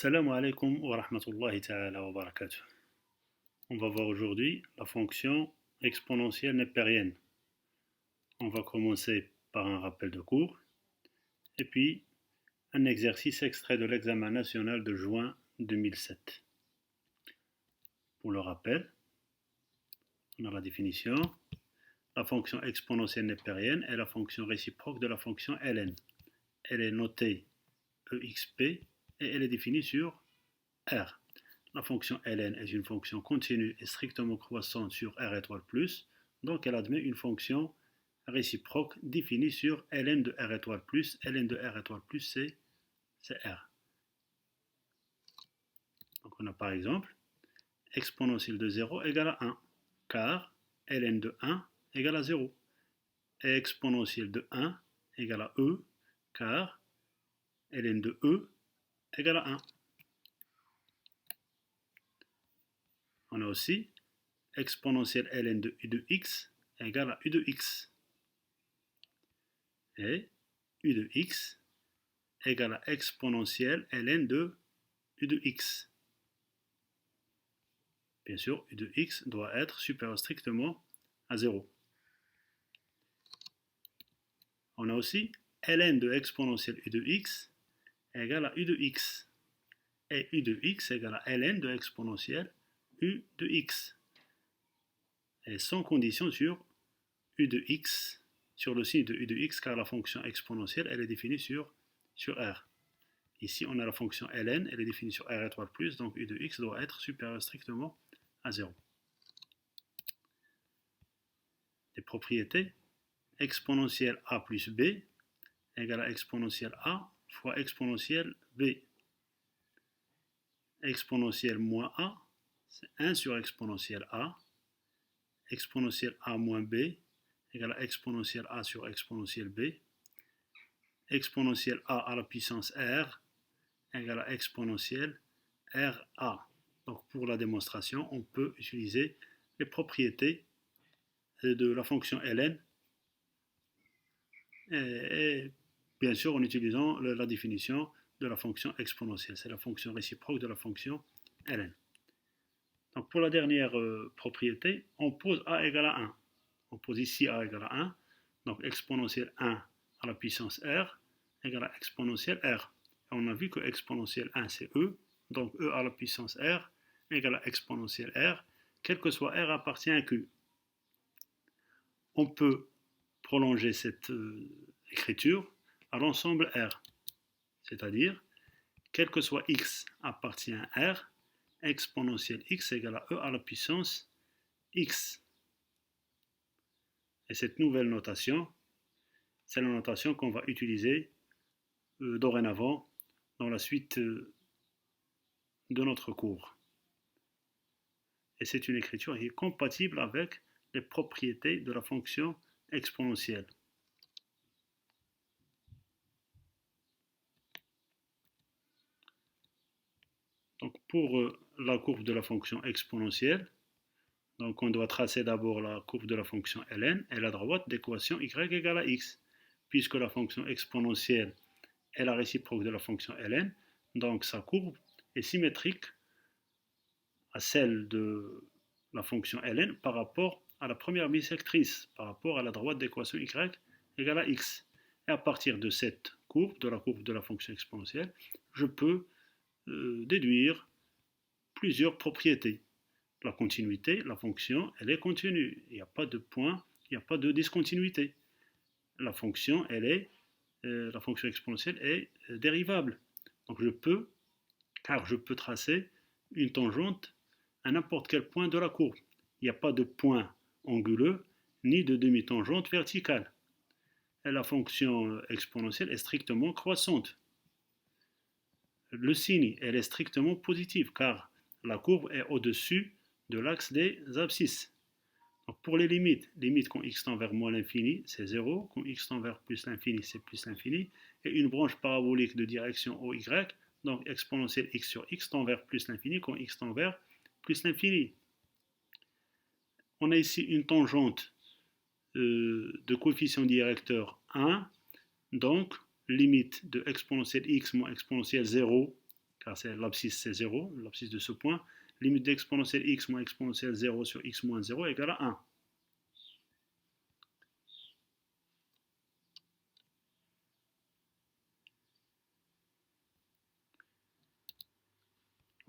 Salam alaikum wa rahmatullahi ta'ala wa barakatuh. On va voir aujourd'hui la fonction exponentielle népérienne. On va commencer par un rappel de cours et puis un exercice extrait de l'examen national de juin 2007. Pour le rappel, on a la définition. La fonction exponentielle népérienne est la fonction réciproque de la fonction ln. Elle est notée exp et elle est définie sur R. La fonction ln est une fonction continue et strictement croissante sur R étoile plus, donc elle admet une fonction réciproque définie sur ln de R étoile plus. Ln de R étoile plus, c'est R. Donc on a par exemple exponentielle de 0 égale à 1, car ln de 1 égale à 0. Et exponentielle de 1 égale à E, car ln de E égale à 1. On a aussi exponentielle ln de u de x égale à u de x. Et u de x égale à exponentielle ln de u de x. Bien sûr, u de x doit être supérieur strictement à 0. On a aussi ln de exponentielle u de x égale à u de x. Et u de x égale à ln de exponentielle u de x. Et sans condition sur u de x, sur le signe de u de x, car la fonction exponentielle, elle est définie sur R. Ici, on a la fonction ln, elle est définie sur R étoile plus, donc u de x doit être supérieur strictement à 0. Les propriétés, exponentielle a plus b égale à exponentielle a fois exponentielle b. Exponentielle moins a, c'est 1 sur exponentielle a. Exponentielle a moins b égale à exponentielle a sur exponentielle b. Exponentielle a à la puissance r égale à exponentielle ra. Donc pour la démonstration, on peut utiliser les propriétés de la fonction ln et bien sûr en utilisant la définition de la fonction exponentielle. C'est la fonction réciproque de la fonction ln. Donc pour la dernière propriété, on pose a égale à 1. On pose ici a égale à 1. Donc exponentielle 1 à la puissance r égale à exponentielle r. Et on a vu que exponentielle 1 c'est e. Donc e à la puissance r égale à exponentielle r. Quel que soit r appartient à q. On peut prolonger cette écriture à l'ensemble R. C'est-à-dire, quel que soit x appartient à R, exponentielle x égale à e à la puissance x. Et cette nouvelle notation, c'est la notation qu'on va utiliser dorénavant dans la suite de notre cours. Et c'est une écriture qui est compatible avec les propriétés de la fonction exponentielle. Donc pour la courbe de la fonction exponentielle, donc on doit tracer d'abord la courbe de la fonction ln et la droite d'équation y égale à x. Puisque la fonction exponentielle est la réciproque de la fonction ln, donc sa courbe est symétrique à celle de la fonction ln par rapport à la première bisectrice, par rapport à la droite d'équation y égale à x. Et à partir de cette courbe, de la courbe de la fonction exponentielle, je peux déduire plusieurs propriétés. La continuité, la fonction, elle est continue. Il n'y a pas de point, il n'y a pas de discontinuité. La fonction, la fonction exponentielle est dérivable. Donc je peux tracer une tangente à n'importe quel point de la courbe. Il n'y a pas de point anguleux ni de demi-tangente verticale. Et la fonction exponentielle est strictement croissante. Le signe, elle est strictement positive car la courbe est au-dessus de l'axe des abscisses. Donc pour les limites quand x tend vers moins l'infini, c'est 0, quand x tend vers plus l'infini, c'est plus l'infini, et une branche parabolique de direction OY, donc exponentielle x sur x tend vers plus l'infini, quand x tend vers plus l'infini. On a ici une tangente de coefficient directeur 1, donc limite de exponentielle x moins exponentielle 0, car l'abscisse c'est 0, l'abscisse de ce point. Limite d'exponentielle x moins exponentielle 0 sur x moins 0 égale à 1.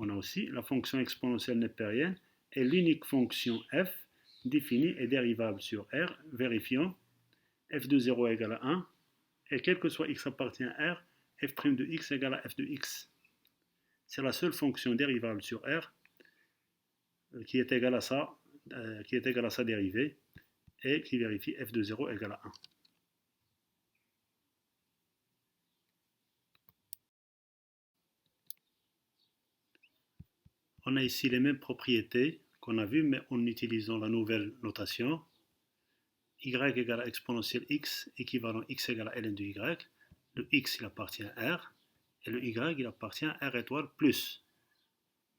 On a aussi la fonction exponentielle népérienne est l'unique fonction f définie et dérivable sur R, vérifiant f de 0 égale à 1, et quel que soit x appartient à R, f' de x égale à f de x. C'est la seule fonction dérivable sur R qui est égale à sa dérivée, et qui vérifie f de 0 égale à 1. On a ici les mêmes propriétés qu'on a vues, mais en utilisant la nouvelle notation. Y égale à exponentielle x, équivalent x égale à ln de y. Le x, il appartient à R, et le y, il appartient à R étoile plus.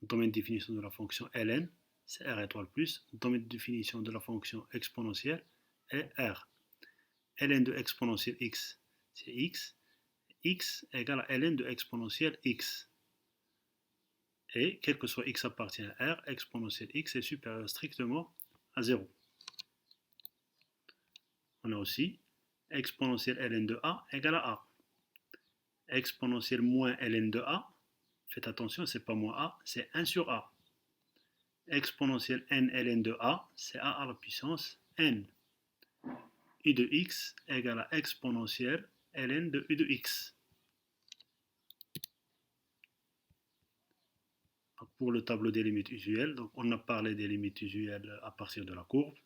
Le domaine de définition de la fonction ln, c'est R étoile plus. Le domaine de définition de la fonction exponentielle est R. Ln de exponentielle x, c'est x. X égale à ln de exponentielle x. Et quel que soit x appartient à R, exponentielle x est supérieur strictement à 0. On a aussi exponentielle ln de a égale à a. Exponentielle moins ln de a, faites attention, c'est pas moins a, c'est 1 sur a. Exponentielle n ln de a, c'est a à la puissance n. U de x égale à exponentielle ln de u de x. Pour le tableau des limites usuelles, donc on a parlé des limites usuelles à partir de la courbe.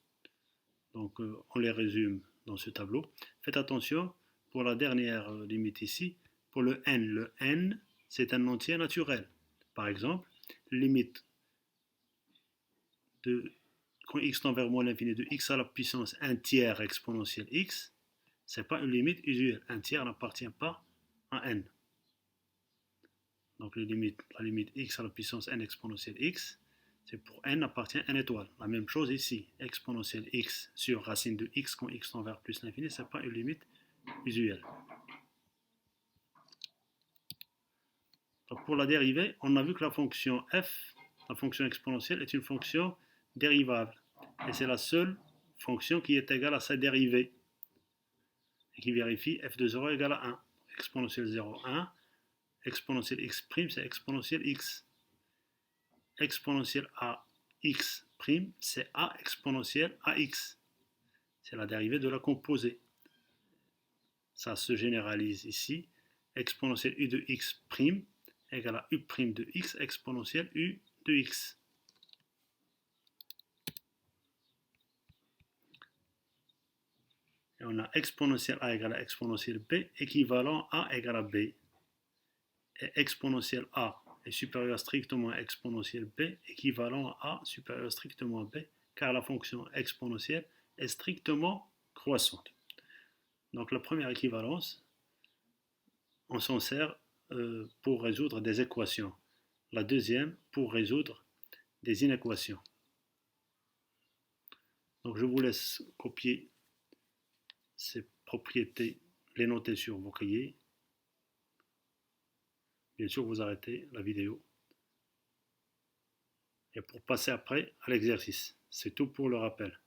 Donc on les résume dans ce tableau. Faites attention pour la dernière limite ici. Pour le n, c'est un entier naturel. Par exemple, limite de quand x tend vers moins l'infini de x à la puissance 1 tiers exponentielle x, ce n'est pas une limite usuelle. 1 tiers n'appartient pas à n. Donc la limite x à la puissance n exponentielle x, c'est pour n appartient à n étoile. La même chose ici, exponentielle x sur racine de x quand x tend vers plus l'infini, ce n'est pas une limite usuelle. Donc pour la dérivée, on a vu que la fonction f, la fonction exponentielle, est une fonction dérivable. Et c'est la seule fonction qui est égale à sa dérivée. Et qui vérifie f de 0 égale à 1. Exponentielle 0, 1. Exponentielle x', c'est exponentielle x. Exponentielle ax', c'est a exponentielle ax. C'est la dérivée de la composée. Ça se généralise ici. Exponentielle u de x' égale à u' de x exponentielle u de x. Et on a exponentielle a égale à exponentielle b, équivalent a égale à b. Et exponentielle a est supérieur strictement à exponentielle b, équivalent à a supérieur strictement à b, car la fonction exponentielle est strictement croissante. Donc la première équivalence, on s'en sert pour résoudre des équations. La deuxième, pour résoudre des inéquations. Donc je vous laisse copier ces propriétés, les noter sur vos cahiers. Bien sûr, vous arrêtez la vidéo. Et pour passer après à l'exercice. C'est tout pour le rappel.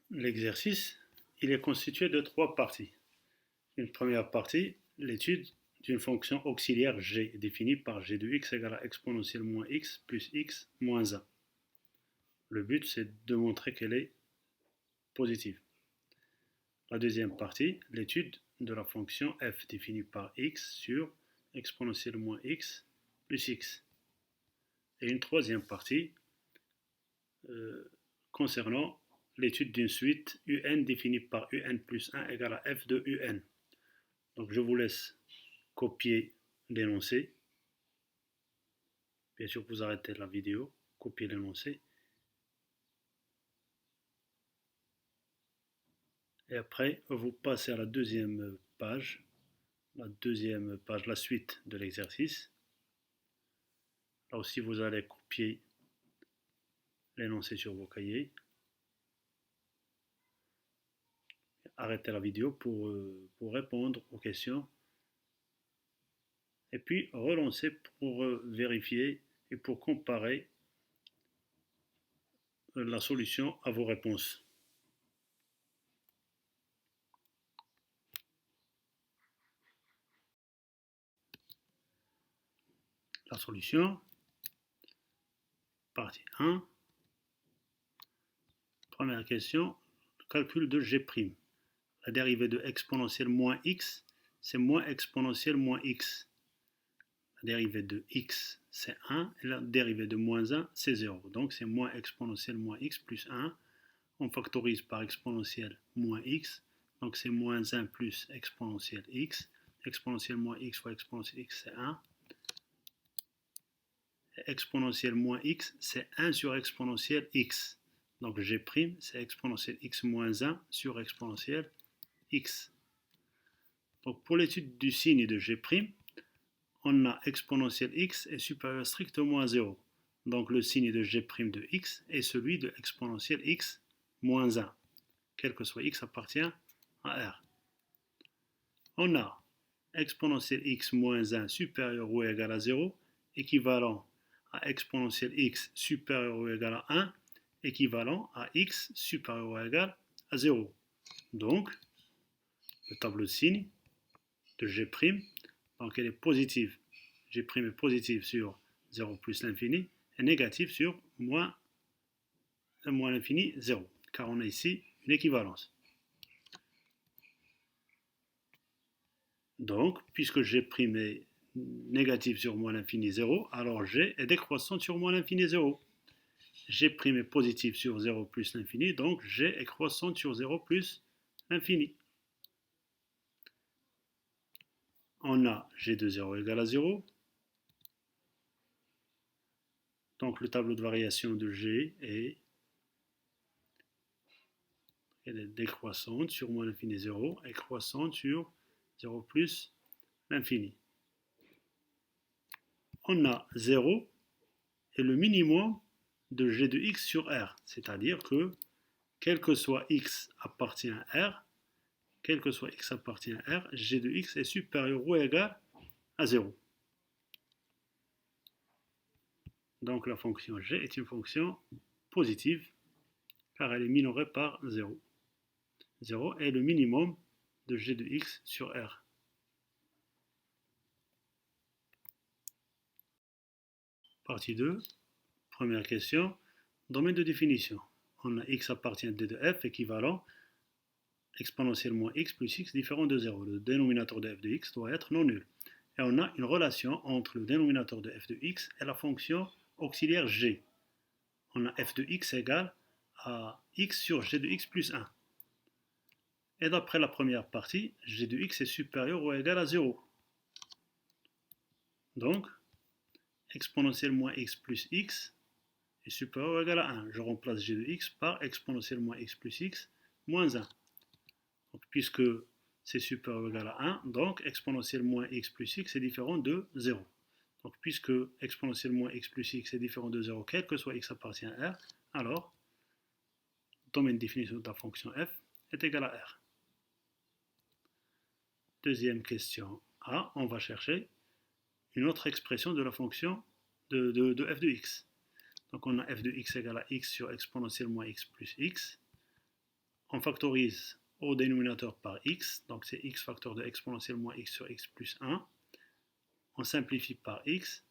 L'exercice, il est constitué de 3 parties. Une première partie, l'étude d'une fonction auxiliaire g définie par g de x égale à exponentielle moins x plus x moins 1. Le but, c'est de montrer qu'elle est positive. La deuxième partie, l'étude de la fonction f définie par x sur exponentielle moins x plus x. Et une troisième partie concernant l'étude d'une suite un définie par un plus 1 égale à f de un. Donc je vous laisse copier l'énoncé. Bien sûr, vous arrêtez la vidéo, copiez l'énoncé. Et après, vous passez à la deuxième page, la suite de l'exercice. Là aussi, vous allez copier l'énoncé sur vos cahiers. arrêter la vidéo pour répondre aux questions et puis relancer pour vérifier et pour comparer la solution à vos réponses. La solution, partie 1. Première question, calcul de G'. La dérivée de exponentielle moins x, c'est moins exponentielle moins x. La dérivée de x, c'est 1, et la dérivée de moins 1, c'est 0. Donc c'est moins exponentielle moins x plus 1. On factorise par exponentielle moins x, donc c'est moins 1 plus exponentielle x. Exponentielle moins x fois exponentielle x, c'est 1. Et exponentielle moins x, c'est 1 sur exponentielle x. Donc G', c'est exponentielle x moins 1 sur exponentielle x. Donc pour l'étude du signe de G', on a exponentielle x est supérieur strictement à 0. Donc le signe de G' de x est celui de exponentielle x moins 1. Quel que soit x appartient à R. On a exponentielle x moins 1 supérieur ou égal à 0, équivalent à exponentielle x supérieur ou égal à 1, équivalent à x supérieur ou égal à 0. Donc, le tableau de signes de G', donc elle est positive. G' est positive sur 0 plus l'infini et négative sur moins l'infini 0, car on a ici une équivalence. Donc, puisque G' est négatif sur moins l'infini 0, alors G est décroissante sur moins l'infini 0. G' est positif sur 0 plus l'infini, donc G est croissante sur 0 plus l'infini. On a G de 0 égale à 0. Donc le tableau de variation de G est décroissante sur moins l'infini 0 et croissante sur 0 plus l'infini. On a 0 et le minimum de G de x sur R, c'est-à-dire que quel que soit x appartient à R, quel que soit x appartient à R, G de x est supérieur ou égal à 0. Donc la fonction G est une fonction positive car elle est minorée par 0. 0 est le minimum de G de x sur R. Partie 2, première question, domaine de définition. On a x appartient à d de f équivalent exponentielle moins x plus x différent de 0. Le dénominateur de f de x doit être non nul. Et on a une relation entre le dénominateur de f de x et la fonction auxiliaire g. On a f de x égale à x sur g de x plus 1. Et d'après la première partie, g de x est supérieur ou égal à 0. Donc, exponentielle moins x plus x est supérieur ou égal à 1. Je remplace g de x par exponentielle moins x plus x moins 1. Donc, puisque c'est supérieur ou égal à 1, donc exponentielle moins x plus x est différent de 0. Donc puisque exponentielle moins x plus x est différent de 0, quel que soit x appartient à R, alors domaine de définition de la fonction f est égal à R. Deuxième question A, on va chercher une autre expression de la fonction de f de x. Donc on a f de x égale à x sur exponentielle moins x plus x. On factorise au dénominateur par x, donc c'est x facteur de exponentielle moins x sur x plus 1. On simplifie par x,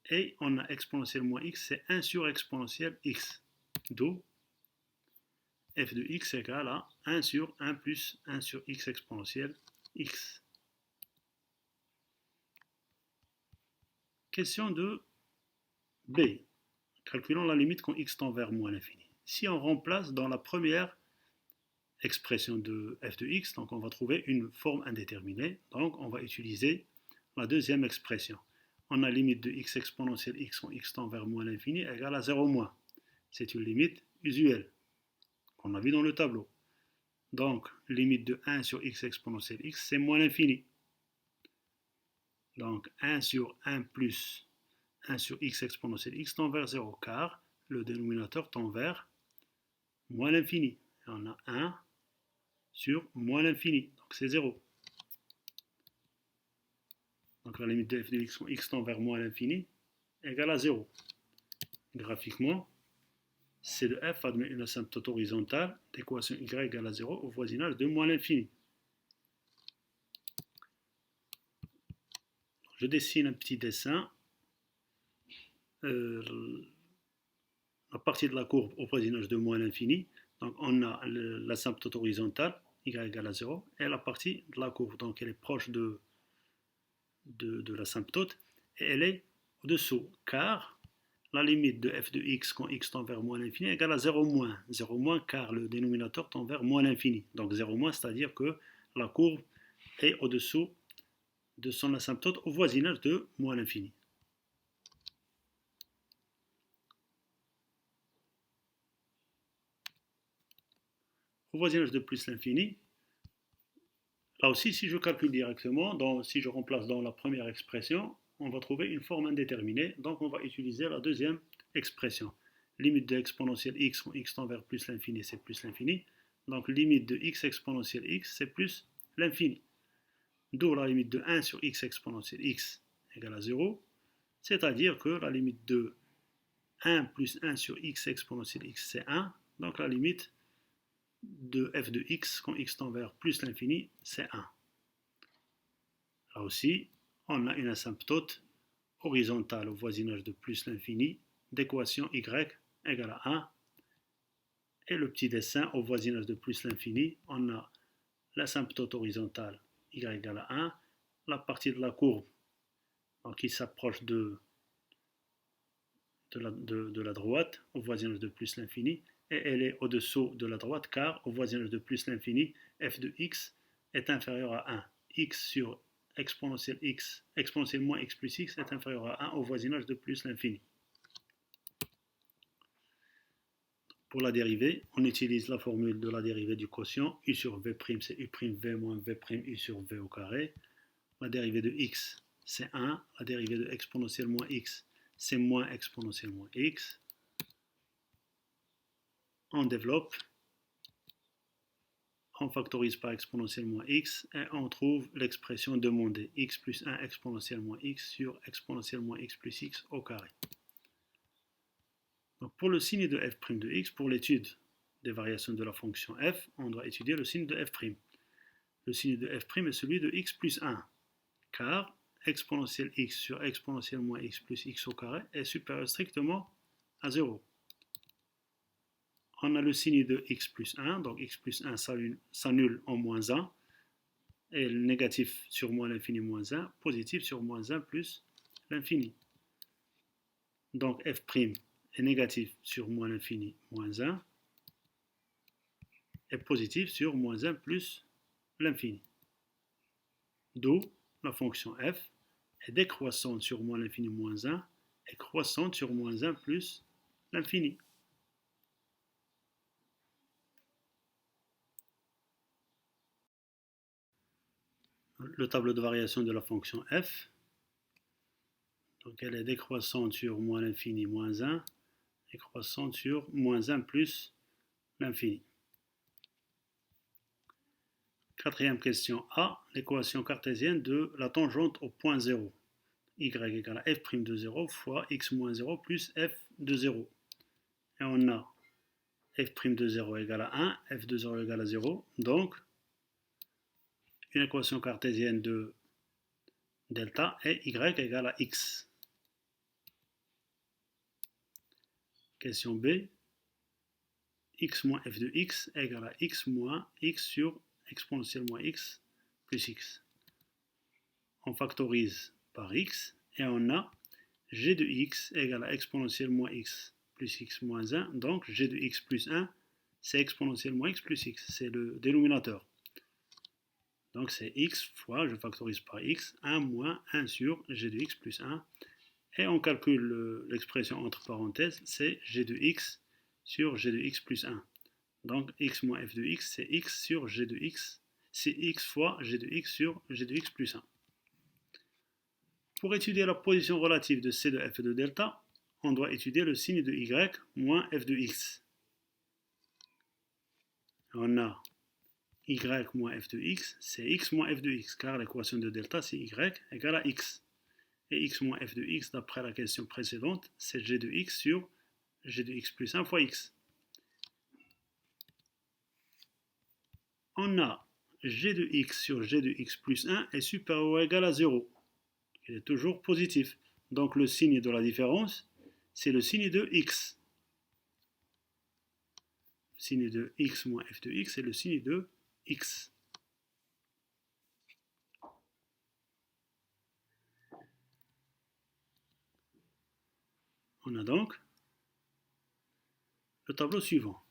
et on a exponentielle moins x, c'est 1 sur exponentielle x. D'où f de x égale à 1 sur 1 plus 1 sur x exponentielle x. Question de B. Calculons la limite quand x tend vers moins l'infini. Si on remplace dans la première expression de f de x, donc on va trouver une forme indéterminée, donc on va utiliser la deuxième expression. On a limite de x exponentielle x quand x tend vers moins l'infini égale à 0 moins. C'est une limite usuelle qu'on a vu dans le tableau. Donc, limite de 1 sur x exponentielle x, c'est moins l'infini. Donc, 1 sur 1 plus 1 sur x exponentielle x tend vers 0, car le dénominateur tend vers moins l'infini. On a 1 sur moins l'infini, donc c'est 0. Donc la limite de f de x quand x tend vers moins l'infini égale à 0. Graphiquement, C de f admet une asymptote horizontale d'équation y égale à 0 au voisinage de moins l'infini. Je dessine un petit dessin. À partir de la courbe au voisinage de moins l'infini, donc on a l'asymptote horizontale, y égale à 0, et la partie de la courbe, donc elle est proche de l'asymptote, et elle est au-dessous, car la limite de f de x quand x tend vers moins l'infini est égale à 0 moins. 0 moins car le dénominateur tend vers moins l'infini. Donc 0 moins, c'est-à-dire que la courbe est au-dessous de son asymptote au voisinage de moins l'infini. Au voisinage de plus l'infini, là aussi, si je calcule directement, si je remplace dans la première expression, on va trouver une forme indéterminée. Donc on va utiliser la deuxième expression. Limite de exponentielle x quand x tend vers plus l'infini, c'est plus l'infini. Donc limite de x exponentielle x, c'est plus l'infini. D'où la limite de 1 sur x exponentielle x égale à 0. C'est-à-dire que la limite de 1 plus 1 sur x exponentielle x, c'est 1. Donc la limite de f de x quand x tend vers plus l'infini, c'est 1. Là aussi, on a une asymptote horizontale au voisinage de plus l'infini d'équation y égale à 1. Et le petit dessin au voisinage de plus l'infini, on a l'asymptote horizontale y égale à 1, la partie de la courbe donc, qui s'approche de la droite au voisinage de plus l'infini, et elle est au-dessous de la droite car au voisinage de plus l'infini, f de x est inférieur à 1. X sur exponentielle moins x plus x est inférieur à 1 au voisinage de plus l'infini. Pour la dérivée, on utilise la formule de la dérivée du quotient. U sur v', c'est u'v moins v' u sur v au carré. La dérivée de x, c'est 1. La dérivée de exponentielle moins x, c'est moins exponentielle moins x. On développe, on factorise par exponentielle moins x et on trouve l'expression demandée, x plus 1 exponentielle moins x sur exponentielle moins x plus x au carré. Donc pour le signe de f' de x, pour l'étude des variations de la fonction f, on doit étudier le signe de f'. Le signe de f' est celui de x plus 1, car exponentielle x sur exponentielle moins x plus x au carré est supérieur strictement à 0. On a le signe de x plus 1, donc x plus 1 s'annule en moins 1, et le négatif sur moins l'infini moins 1, positif sur moins 1 plus l'infini. Donc f' est négatif sur moins l'infini moins 1, et positif sur moins 1 plus l'infini. D'où la fonction f est décroissante sur moins l'infini moins 1 et croissante sur moins 1 plus l'infini. Le tableau de variation de la fonction f. Donc elle est décroissante sur moins l'infini moins 1 et croissante sur moins 1 plus l'infini. Quatrième question A, l'équation cartésienne de la tangente au point 0. Y égale à f' de 0 fois x moins 0 plus f de 0. Et on a f' de 0 égale à 1, f de 0 égale à 0. Donc, une équation cartésienne de delta est y égale à x. Question B, x moins f de x égale à x moins x sur exponentielle moins x plus x. On factorise par x et on a g de x égale à exponentielle moins x plus x moins 1. Donc g de x plus 1, c'est exponentielle moins x plus x, c'est le dénominateur. Donc c'est x fois, je factorise par x, 1 moins 1 sur g de x plus 1. Et on calcule l'expression entre parenthèses, c'est g de x sur g de x plus 1. Donc x moins f de x, c'est x sur g de x, c'est x fois g de x sur g de x plus 1. Pour étudier la position relative de c de f et de delta, on doit étudier le signe de y moins f de x. On a y moins f de x, c'est x moins f de x, car l'équation de delta, c'est y égale à x. Et x moins f de x, d'après la question précédente, c'est g de x sur g de x plus 1 fois x. On a g de x sur g de x plus 1 est supérieur ou égal à 0. Il est toujours positif. Donc le signe de la différence, c'est le signe de x. Le signe de x moins f de x, c'est le signe de x. On a donc le tableau suivant.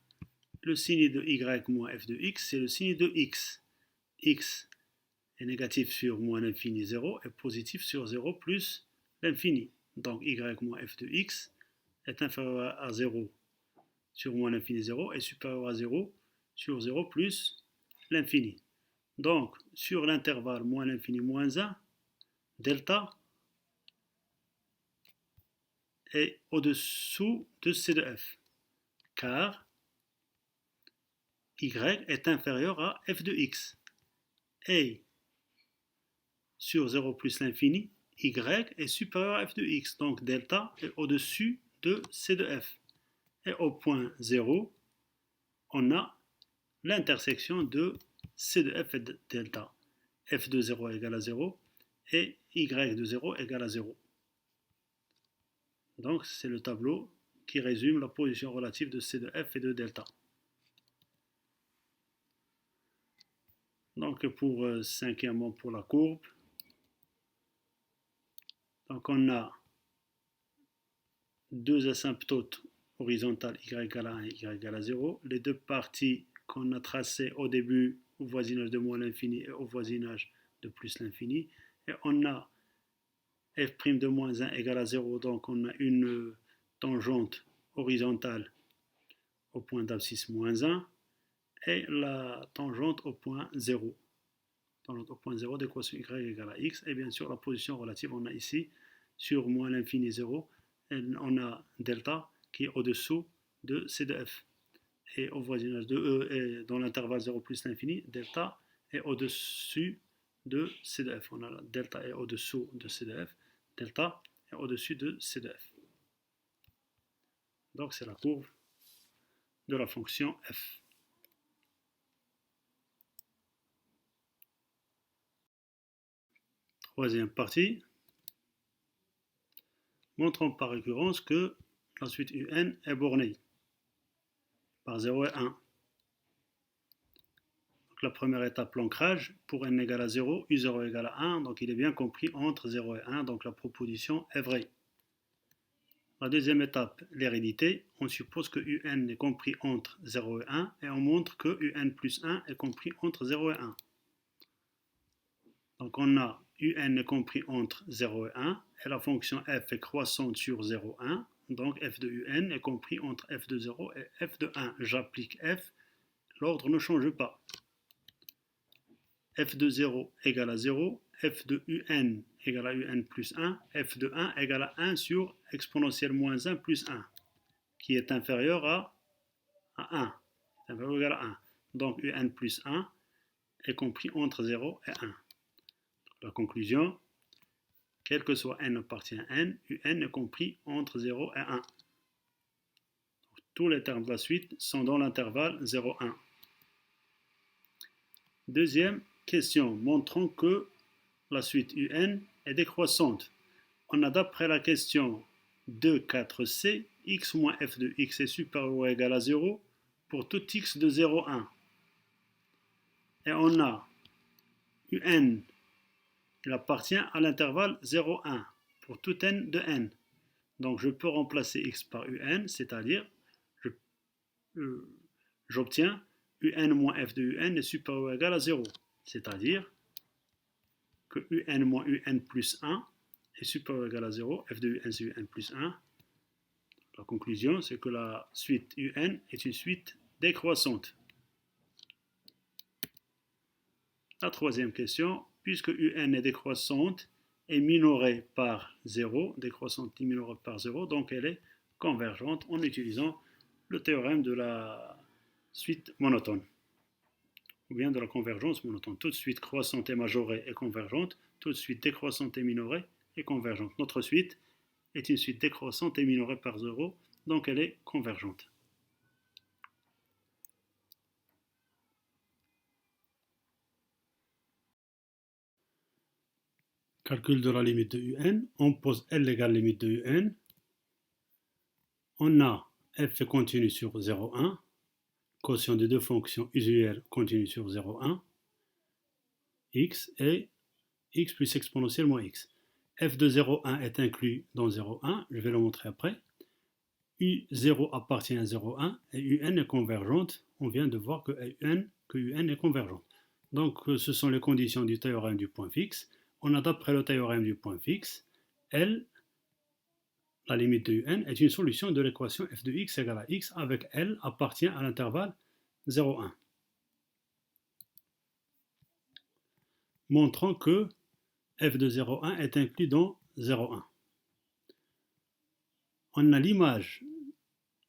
Le signe de y moins f de x, c'est le signe de x. X est négatif sur moins l'infini 0 et positif sur 0 plus l'infini. Donc y moins f de x est inférieur à 0 sur moins l'infini 0 et supérieur à 0 sur 0 plus l'infini. Donc sur l'intervalle moins l'infini moins 1, delta est au-dessous de C de f, car y est inférieur à f de x. Et sur 0 plus l'infini, y est supérieur à f de x. Donc delta est au-dessus de C de f. Et au point 0, on a l'intersection de C de f et de delta. F de 0 égale à 0 et y de 0 égale à 0. Donc c'est le tableau qui résume la position relative de C de f et de delta. Donc pour cinquièmement pour la courbe, donc on a deux asymptotes horizontales y égale à 1 et y égale à 0. Les deux parties qu'on a tracées au début au voisinage de moins l'infini et au voisinage de plus l'infini. Et on a f' de moins 1 égale à 0, donc on a une tangente horizontale au point d'abscisse moins 1 et la tangente au point 0. Tangente au point 0 d'équation y égale à x. Et bien sûr, la position relative, on a ici sur moins l'infini 0, on a delta qui est au-dessous de C de f. Et au voisinage de E et dans l'intervalle 0 plus l'infini, delta est au-dessus de C de f. On a delta est au-dessous de C de f, delta est au-dessus de C de f. Donc c'est la courbe de la fonction f. Troisième partie. Montrons par récurrence que la suite UN est bornée par 0 et 1. Donc la première étape, l'ancrage, pour n égale à 0, u0 égale à 1, donc il est bien compris entre 0 et 1, donc la proposition est vraie. La deuxième étape, l'hérédité, on suppose que un est compris entre 0 et 1, et on montre que un plus 1 est compris entre 0 et 1. Donc on a un est compris entre 0 et 1, et la fonction f est croissante sur 0, 1, donc f de un est compris entre f de 0 et f de 1. J'applique f, l'ordre ne change pas. F de 0 égale à 0, f de un égale à un plus 1, f de 1 égale à 1 sur exponentielle moins 1 plus 1, qui est inférieur à 1, inférieur ou égal à 1. Donc un plus 1 est compris entre 0 et 1. La conclusion, quel que soit n appartient à n, un est compris entre 0 et 1. Donc, tous les termes de la suite sont dans l'intervalle 0, 1. Deuxième question, montrons que la suite un est décroissante. On a d'après la question 2, 4c, x moins f de x est supérieur ou égal à 0 pour tout x de 0, 1. Et on a un, il appartient à l'intervalle 0, 1 pour tout n de n. Donc je peux remplacer x par un, c'est-à-dire j'obtiens un moins f de un est supérieur ou égal à 0. C'est-à-dire que un moins un plus 1 est supérieur ou égal à 0. F de un c'est un plus 1. La conclusion, c'est que la suite un est une suite décroissante. La troisième question, puisque un est décroissante et minorée par 0, décroissante et minorée par 0, donc elle est convergente en utilisant le théorème de la suite monotone. ou bien de la convergence monotone. Tout de suite croissante et majorée et convergente, tout de suite décroissante et minorée et convergente. Notre suite est une suite décroissante et minorée par 0, donc elle est convergente. Calcul de la limite de un, on pose L égale limite de un, on a f continu sur 0,1, quotient des deux fonctions usuelles continue sur 0,1, x et x plus exponentielle moins x. f de 0,1 est inclus dans 0,1, je vais le montrer après. U0 appartient à 0,1 et UN est convergente. On vient de voir que UN est convergente. Donc ce sont les conditions du théorème du point fixe. On a d'après le théorème du point fixe, L, la limite de UN, est une solution de l'équation f de x égale à x avec L appartient à l'intervalle 0,1. Montrant que f de 0,1 est inclus dans 0,1. On a l'image,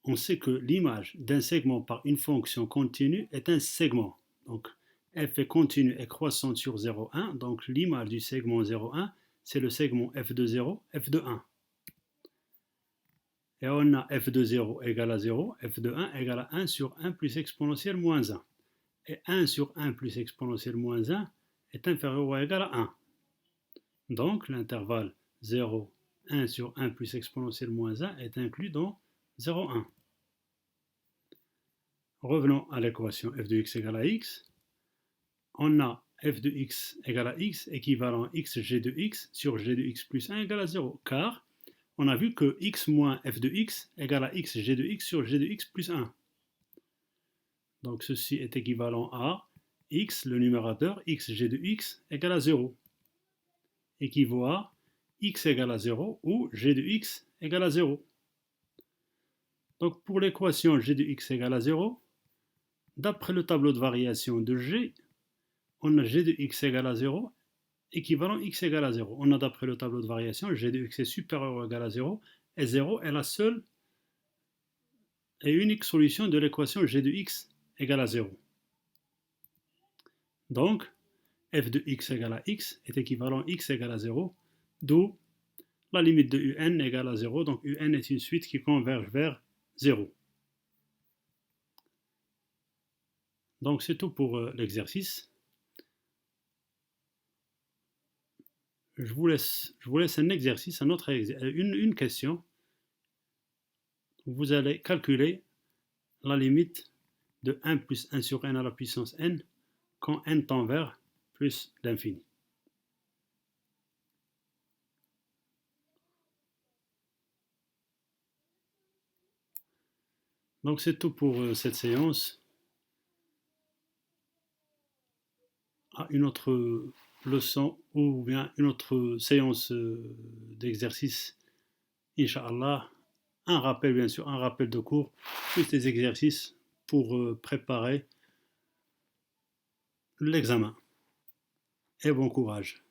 on sait que l'image d'un segment par une fonction continue est un segment. Donc f est continue et croissante sur 0,1, donc l'image du segment 0,1, c'est le segment f de 0, f de 1. Et on a f de 0 égale à 0, f de 1 égale à 1 sur 1 plus exponentielle moins 1. Et 1 sur 1 plus exponentielle moins 1 est inférieur ou égal à 1. Donc l'intervalle 0, 1 sur 1 plus exponentielle moins 1 est inclus dans 0,1. Revenons à l'équation f de x égale à x. On a f de x égale à x équivalent xg de x sur g de x plus 1 égale à 0, car on a vu que x moins f de x égale à xg de x sur g de x plus 1. Donc ceci est équivalent à x, le numérateur, xg de x égale à 0, équivaut à x égale à 0 ou g de x égale à 0. Donc pour l'équation g de x égale à 0, d'après le tableau de variation de g, on a g de x égale à 0, équivalent x égale à 0. On a d'après le tableau de variation, g de x est supérieur ou égal à 0, et 0 est la seule et unique solution de l'équation g de x égale à 0. Donc, f de x égale à x est équivalent x égale à 0, d'où la limite de un égale à 0, donc un est une suite qui converge vers 0. Donc c'est tout pour l'exercice. Je vous laisse un exercice, une question. Vous allez calculer la limite de 1 plus 1 sur n à la puissance n quand n tend vers plus l'infini. Donc c'est tout pour cette séance. À une autre leçon ou bien une autre séance d'exercice, Inch'Allah. Un rappel, bien sûr, un rappel de cours, plus des exercices pour préparer l'examen. Et bon courage.